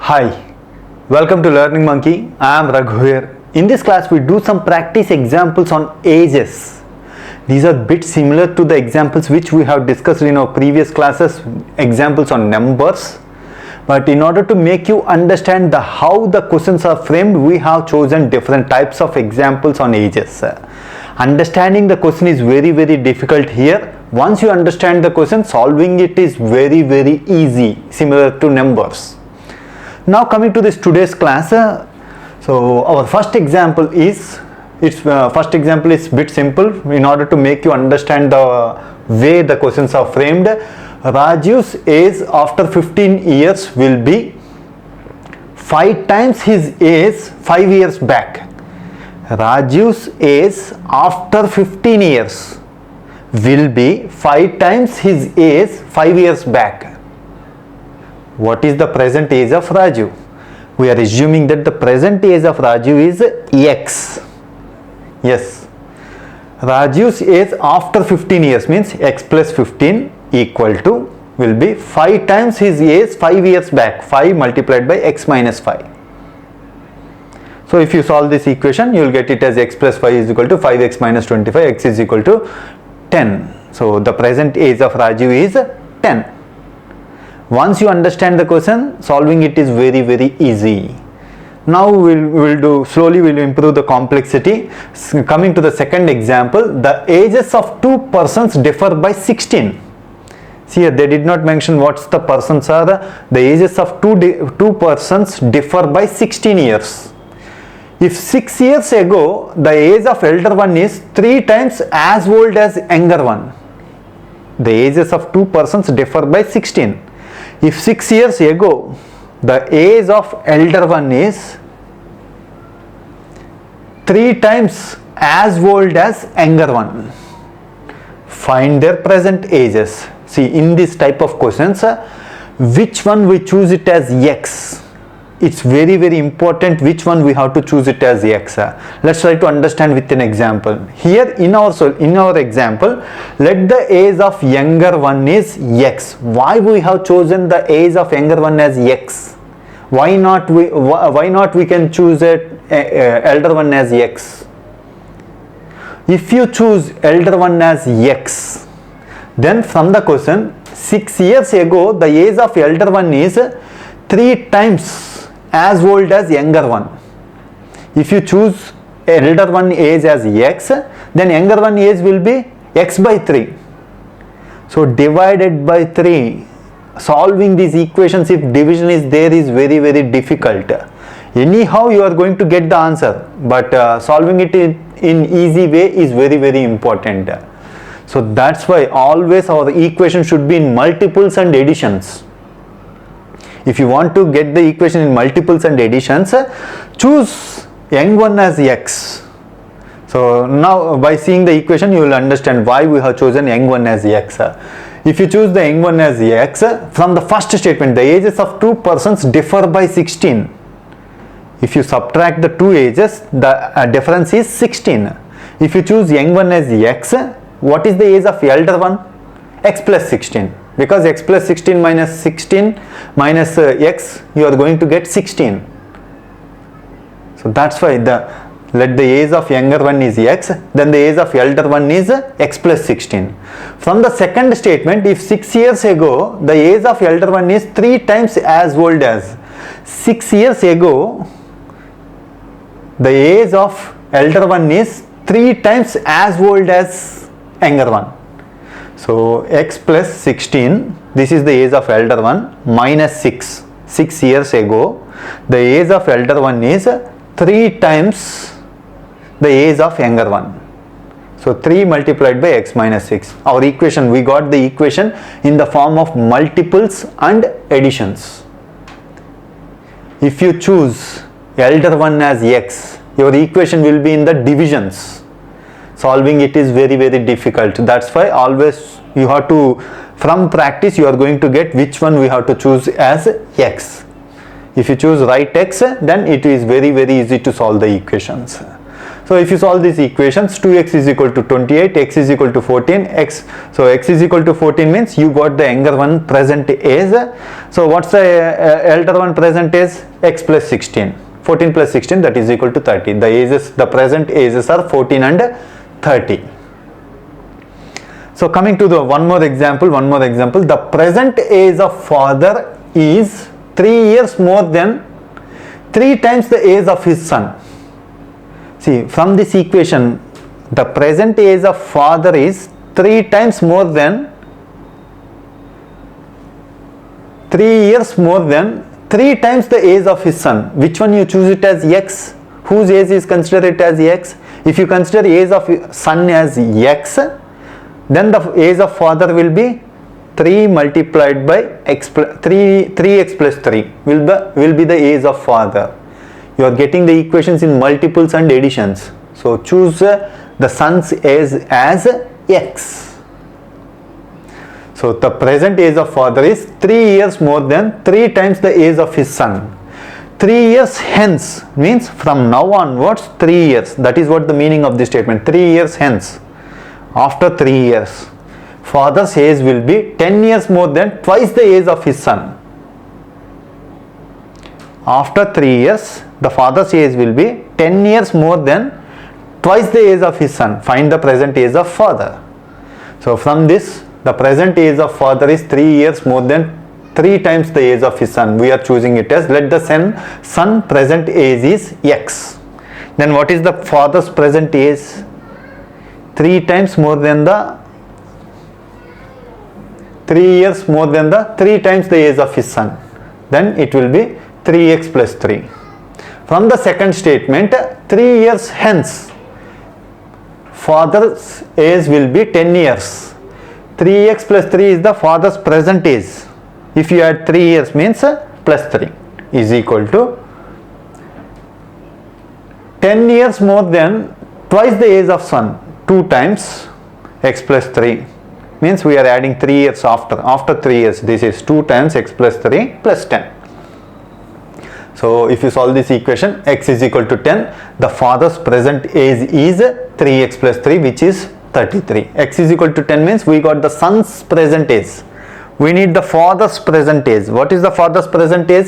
Hi, welcome to Learning Monkey. I am Rajeev. In this class, we do some practice examples on ages. These are a bit similar to the examples which we have discussed in our previous classes, examples on numbers. But in order to make you understand how the questions are framed, we have chosen different types of examples on ages. Understanding the question is very difficult here. Once you understand the question, solving it is very easy, similar to numbers. Now coming to this today's class, so our first example is bit simple in order to make you understand the way the questions are framed. Rajiv's age after 15 years will be 5 times his age 5 years back. Rajiv's age after 15 years will be 5 times his age 5 years back. What is the present age of Rajiv? We are assuming that the present age of Rajiv is X. Yes. Rajiv's age after 15 years means X plus 15 equal to will be 5 times his age 5 years back. 5 multiplied by X minus 5. So if you solve this equation, you will get it as X plus 5 is equal to 5X minus 25. X is equal to 10. So the present age of Rajiv is 10. Once you understand the question, solving it is very easy. Now we'll improve the complexity. Coming to the second example, the ages of two persons differ by 16. See here, they did not mention what's the persons are. The ages of two persons differ by 16 years. If 6 years ago the age of elder one is 3 times as old as younger one, the ages of two persons differ by 16. If 6 years ago the age of elder one is 3 times as old as younger one, find their present ages. See, in this type of questions, which one we choose it as X? It's very important which one we have to choose it as X. Let's try to understand with an example. Here in our example, let the age of younger one is X. Why we have chosen the age of younger one as X? Why not we can choose it elder one as X? If you choose elder one as X, then from the question, 6 years ago the age of elder one is 3 times as old as younger one. If you choose elder one age as X, then younger one age will be X by 3. So divided by 3, solving these equations if division is there is very difficult. Anyhow you are going to get the answer, but solving it in easy way is very important. So that's why always our equation should be in multiples and additions. If you want to get the equation in multiples and additions, choose young one as X. So now by seeing the equation you will understand why we have chosen young one as X. If you choose the young one as X, from the first statement the ages of two persons differ by 16. If you subtract the two ages, the difference is 16. If you choose young one as X, what is the age of elder one? X plus 16. Because X plus 16 minus X, you are going to get 16. So that's why let the age of younger one is X, then the age of elder one is X plus 16. From the second statement, if 6 years ago the age of elder one is 3 times as old as, 6 years ago the age of elder one is 3 times as old as younger one. So X plus 16, this is the age of elder one, minus 6. 6 years ago the age of elder one is 3 times the age of younger one. So 3 multiplied by X minus 6. Our equation, we got the equation in the form of multiples and additions. If you choose elder one as X, your equation will be in the divisions. Solving it is very difficult. That's why always you have to, from practice you are going to get which one we have to choose as X. If you choose right X, then it is very easy to solve the equations. So if you solve these equations, 2x is equal to 28, x is equal to 14, so x is equal to 14 means you got the younger one present as, so what's the elder one present as? X plus 16, 14 plus 16, that is equal to 30. The present ages are 14 and 30. So coming to the one more example, the present age of father is 3 years more than 3 times the age of his son. See, from this equation, the present age of father is 3 times more than 3 years more than 3 times the age of his son. Which one you choose it as x? Whose age is considered as x? If you consider age of son as x, then the age of father will be 3 multiplied by x plus 3x plus 3 will be the age of father. You are getting the equations in multiples and additions. So choose the son's age as x. So the present age of father is 3 years more than 3 times the age of his son. 3 years hence means from now onwards 3 years. That is what the meaning of this statement. 3 years hence. After 3 years, father's age will be 10 years more than twice the age of his son. After 3 years, the father's age will be 10 years more than twice the age of his son. Find the present age of father. So from this, the present age of father is 3 years more than 3 times the age of his son. We are choosing it as, let the son present age is x. Then what is the father's present age? 3 times more than the 3 years more than the 3 times the age of his son. Then it will be 3x plus 3. From the second statement, 3 years hence, father's age will be 10 years. 3x plus 3 is the father's present age. If you add 3 years means plus 3 is equal to 10 years more than twice the age of son. 2 times x plus 3 means we are adding 3 years after 3 years. This is 2 times x plus 3 plus 10. So if you solve this equation, x is equal to 10, the father's present age is 3x plus 3, which is 33. X is equal to 10 means we got the son's present age. We need the father's present age. What is the father's present age?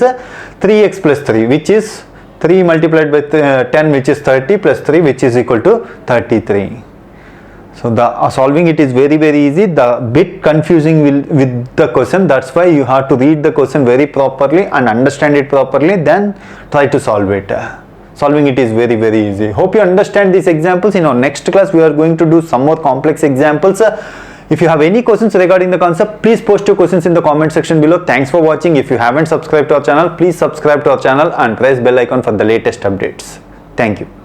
3x plus 3, which is 3 multiplied by 10, which is 30, plus 3, which is equal to 33. So the solving it is very easy. The bit confusing with the question. That's why you have to read the question very properly and understand it properly. Then try to solve it. Solving it is very easy. Hope you understand these examples. In our next class, we are going to do some more complex examples. If you have any questions regarding the concept, please post your questions in the comment section below. Thanks for watching. If you haven't subscribed to our channel, please subscribe to our channel and press bell icon for the latest updates. Thank you.